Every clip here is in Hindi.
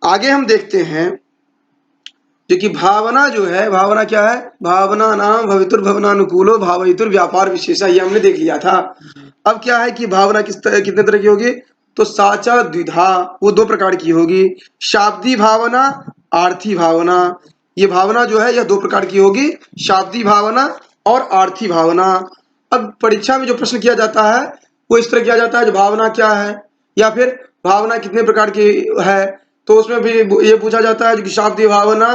आगे हम देखते हैं जो कि भावना जो है, भावना क्या है, भावना नाम भवितुर्भवनानुकूलो भावयितुर्व्यापार विशेषा, ये हमने देख लिया था। अब क्या है कि भावना कितने तरह की होगी, तो साचा द्विधा, वो दो प्रकार की होगी, शाब्दी भावना, आर्थी भावना। ये भावना जो है यह दो प्रकार की होगी, शाब्दी भावना और आर्थी भावना। अब परीक्षा में जो प्रश्न किया जाता है वो इस तरह किया जाता है, जो भावना क्या है या फिर भावना कितने प्रकार की है, तो उसमें भी ये पूछा जाता है कि शाब्दी भावना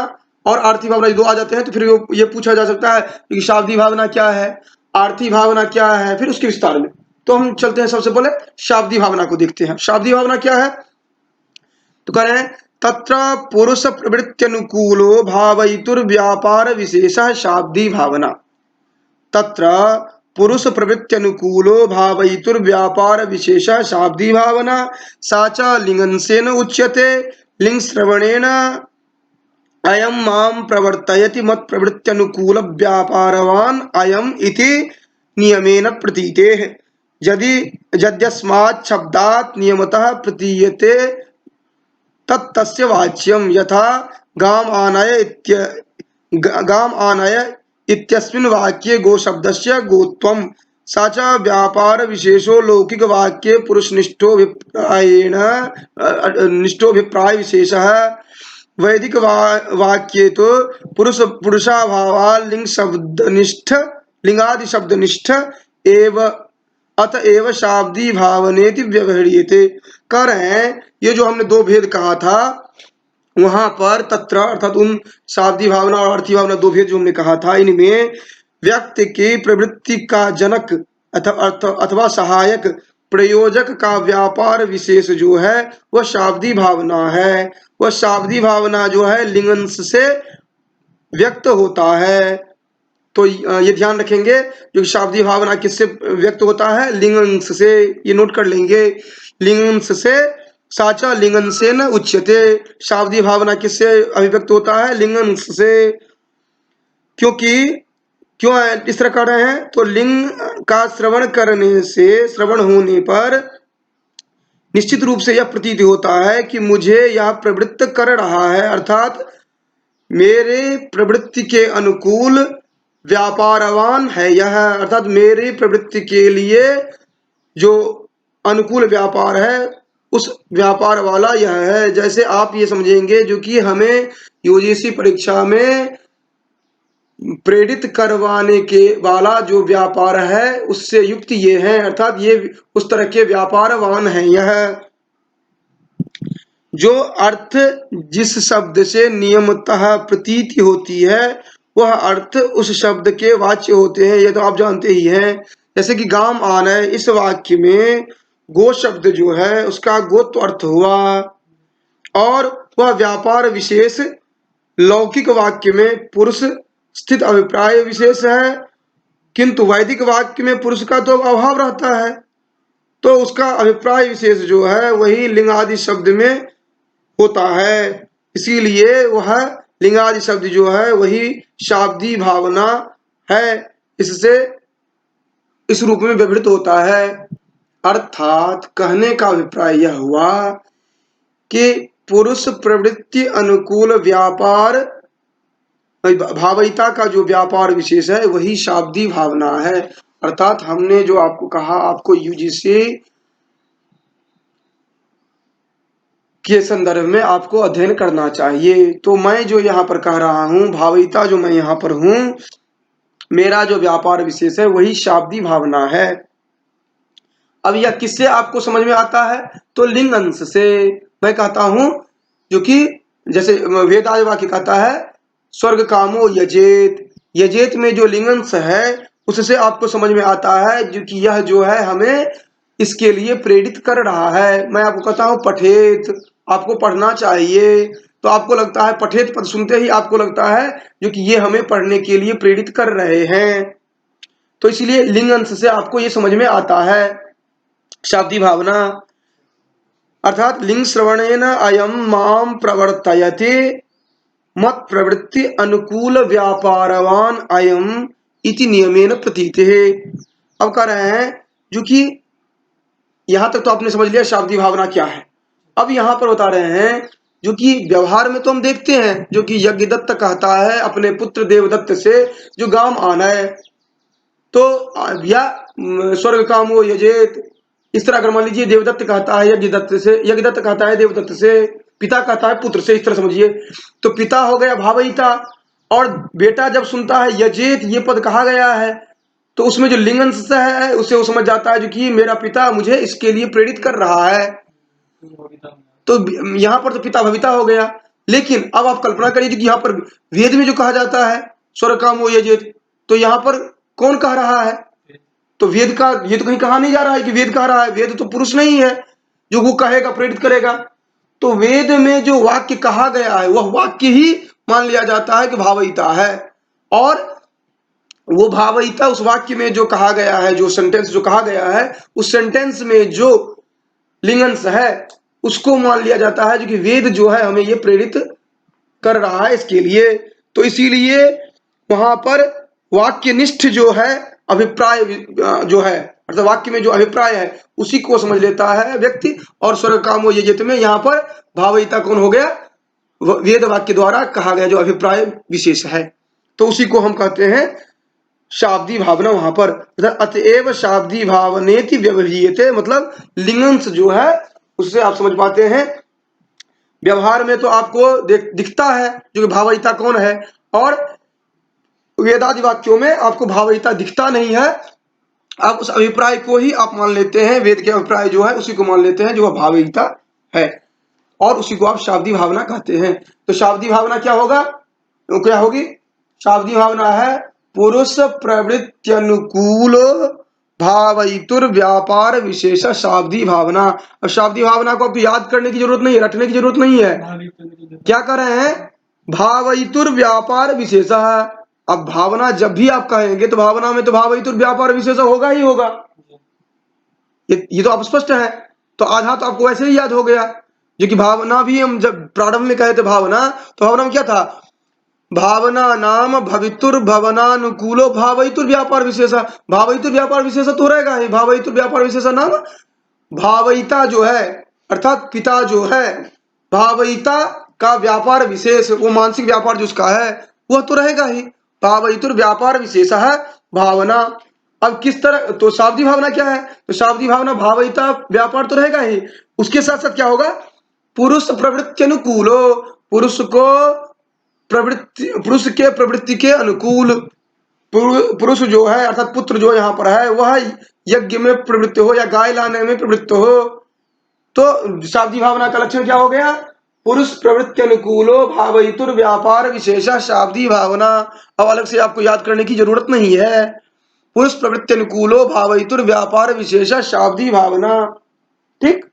और आर्थी भावना दो आ जाते हैं, तो फिर ये पूछा जा सकता है कि शाब्दी भावना क्या है, आर्थी भावना क्या है, फिर उसके विस्तार में। तो हम चलते हैं, सबसे पहले शाब्दी भावना को देखते हैं। शाब्दी भावना क्या है, तो कह रहे हैं तत्र पुरुष प्रवृत्त्यनुकूलो भावयितुर्व्यापार विशेषः शाब्दी भावना। तत्र पुरुष प्रवृत्त्यनुकूलो भावयितुर्व्यापार विशेषः शाब्दी भावना। सा च लिंगंसेन उच्यते, लिंग श्रवणेन अयं मां प्रवर्तयति मत् प्रवृत्त्यनुकूल व्यापारवान् अयम् इति नियमेन प्रतीतेः। यदि यद्यस्मात् शब्दात् नियमतः प्रतीयते तत्तस्य वाच्यं, यथा गाम आनय इत्यस्मिन् वाक्ये गो शब्दस्य गोत्वं। सा च व्यापार विशेषो लौकिक वाक्ये निष्ठोभिप्राय विशेषः। वैदिक वाक्ये तो पुरुषाभावात् लिंगादि शब्दनिष्ठ एव अतएव शाब्दी भावनेति व्यवह्रियते। कह रहे हैं ये जो हमने दो भेद कहा था वहां पर, तत्र अर्थात उन शाब्दी भावना और अर्थी भावना दो भेद जो हमने कहा था, इनमें व्यक्ति की प्रवृत्ति का जनक अथवा सहायक प्रयोजक का व्यापार विशेष जो है वह शाब्दी भावना है। वह शाब्दी भावना जो है लिंगंश से व्यक्त होता है। तो ये ध्यान रखेंगे, जो शाब्दी भावना किससे व्यक्त होता है, लिंगंश से, ये नोट कर लेंगे, लिंगंश से। साचा लिंगंसेन उच्यते, शाब्दी भावना किससे अभिव्यक्त होता है, लिंगंश से। क्योंकि क्यों इस तरह कर रहे हैं, तो लिंग का श्रवण करने से, श्रवण होने पर निश्चित रूप से यह प्रतीत होता है कि मुझे यह प्रवृत्त कर रहा है, अर्थात मेरे प्रवृत्ति के अनुकूल व्यापारवान है यह, अर्थात मेरी प्रवृत्ति के लिए जो अनुकूल व्यापार है उस व्यापार वाला यह है। जैसे आप ये समझेंगे, जो कि हमें यूजीसी परीक्षा में प्रेरित करवाने के वाला जो व्यापार है उससे युक्त ये है, अर्थात ये उस तरह के व्यापारवान है यह। जो अर्थ जिस शब्द से नियमतः प्रतीति होती है वह अर्थ उस शब्द के वाच्य होते हैं, ये तो आप जानते ही हैं। जैसे कि गाम आनय, इस वाक्य में गो शब्द जो है उसका गोत्व अर्थ हुआ, और वह व्यापार विशेष लौकिक वाक्य में पुरुष स्थित अभिप्राय विशेष है, किंतु वैदिक वाक्य में पुरुष का तो अभाव रहता है, तो उसका अभिप्राय विशेष जो है वही लिंगादि शब्द में होता है। इसीलिए वह लिंगादि शब्द जो है वही शाब्दी भावना है, इससे इस रूप में व्यवहृत होता है। अर्थात कहने का अभिप्राय यह हुआ कि पुरुष प्रवृत्ति अनुकूल व्यापार, भावयिता का जो व्यापार विशेष है वही शाब्दी भावना है। अर्थात हमने जो आपको कहा, आपको यूजीसी के संदर्भ में आपको अध्ययन करना चाहिए। तो मैं जो यहाँ पर कह रहा हूँ, भावयिता जो मैं यहाँ पर हूँ, मेरा जो व्यापार विशेष है वही शाब्दी भावना है। अब यह किससे आपको समझ में आता है, तो लिंग अंश से। मैं कहता हूँ जो कि जैसे वेदाय वाक्य कहता है स्वर्ग कामो यजेत, यजेत में जो लिंगंश है उससे आपको समझ में आता है जो कि यह जो है हमें इसके लिए प्रेरित कर रहा है। मैं आपको कहता हूँ पठेत, आपको पढ़ना चाहिए, तो आपको लगता है पठेत पद सुनते ही आपको लगता है जो कि ये हमें पढ़ने के लिए प्रेरित कर रहे हैं। तो इसलिए लिंग अंश से आपको ये समझ में आता है शाब्दी भावना। अर्थात लिंग श्रवणेन अयम माम प्रवर्तयति मत प्रवृत्ति अनुकूल व्यापारवान अयम इति नियमेन प्रतीते। अब कह रहे हैं जो कि यहां तक तो आपने समझ लिया शाब्दी भावना क्या है। अब यहां पर बता रहे हैं जो कि व्यवहार में तो हम देखते हैं, जो कि यज्ञदत्त कहता है अपने पुत्र देवदत्त से जो गांव आना है, तो या स्वर्ग कामो यजेत, इस तरह अगर मान लीजिए देवदत्त कहता है यज्ञदत्त से, यज्ञदत्त कहता है देवदत्त से, पिता कहता है पुत्र से, इस तरह समझिए। तो पिता हो गया भावयिता, और बेटा जब सुनता है यजेत ये पद कहा गया है, तो उसमें जो लिंगंश है उसे वो समझ जाता है जो कि मेरा पिता मुझे इसके लिए प्रेरित कर रहा है, तो यहाँ पर तो पिता भविता हो गया। लेकिन अब आप कल्पना करिए कि यहाँ पर वेद में जो कहा जाता है स्वर्ग काम वो यजेत, तो यहाँ पर कौन कह रहा है? तो वेद का ये तो कहीं कहा नहीं जा रहा है कि वेद कह रहा है, वेद तो पुरुष नहीं है जो वो कहेगा प्रेरित करेगा। तो वेद में जो वाक्य कहा गया है वह वाक्य ही मान लिया जाता है कि भावयिता है, और वो भावयिता उस वाक्य में जो कहा गया है, जो सेंटेंस जो कहा गया है, उस सेंटेंस में जो लिंगंश है उसको मान लिया जाता है जो कि वेद जो है हमें ये प्रेरित कर रहा है इसके लिए। तो इसीलिए वहां पर वाक्यनिष्ठ जो है अभिप्राय जो है, अर्थात वाक्य में जो अभिप्राय है उसी को समझ लेता है व्यक्ति, और स्वर्ग कामो यजेत में यहाँ पर भावयिता कौन हो गया? वेद वाक्य द्वारा कहा गया जो अभिप्राय विशेष है, तो उसी को हम कहते हैं शाब्दी भावना वहां पर। अतएव शाब्दी भावनेति व्यवह्रियते, मतलब लिंगंश जो है उससे आप समझ पाते हैं। व्यवहार में तो आपको दिखता है जो कि भावयिता कौन है, और वेदादि वाक्यों में आपको भावयिता दिखता नहीं है। आप उस अभिप्राय को ही आप मान लेते हैं, वेद के अभिप्राय जो है उसी को मान लेते हैं जो वह भावयिता है, और उसी को आप शाब्दी भावना कहते हैं। तो शाब्दी भावना क्या होगा, तो क्या होगी? शाब्दी भावना है पुरुष प्रवृत्त्यनुकूल भावयितुर व्यापार विशेष शाब्दी भावना। अब शाब्दी भावना को आपको याद करने की जरूरत नहीं है, रटने की जरूरत नहीं है। क्या कर रहे हैं? भावयितुर व्यापार विशेष। अब भावना जब भी आप कहेंगे तो भावना में तो भावयितुर व्यापार विशेष होगा ही होगा, ये तो आप स्पष्ट है। तो आधा तो आपको ऐसे ही याद हो गया, जो कि भावना भी हम जब प्रारंभ में कहे थे भावना, तो भावना में क्या था? भावना नाम भवितुर भवनानुकूलो भावयितुर व्यापार विशेषा। भावयितुर व्यापार विशेषा तो रहेगा ही, भावयितुर व्यापार विशेषा नाम भावयिता जो है अर्थात पिता जो है, भावयिता का व्यापार विशेष, वो मानसिक व्यापार जो उसका है वह तो रहेगा ही। भावयितुर व्यापार विशेष है भावना। अब किस तरह, तो शाब्दी भावना क्या है? तो शाब्दी भावना भावयिता व्यापार तो रहेगा ही, उसके साथ साथ क्या होगा? पुरुष प्रवृत्ति अनुकूलो, पुरुष को प्रवृत्ति, पुरुष के प्रवृत्ति के अनुकूल, पुरुष जो है अर्थात पुत्र जो यहाँ पर है वह यज्ञ में प्रवृत्त हो या गाय लाने में प्रवृत्त हो। तो शाब्दी भावना का लक्षण क्या हो गया? पुरुष प्रवृत्ति अनुकूलो भावयितुर व्यापार विशेषा शाब्दी भावना। अब अलग से आपको याद करने की जरूरत नहीं है, पुरुष प्रवृत्ति अनुकूलो भावयितुर व्यापार विशेषा शाब्दी भावना। ठीक,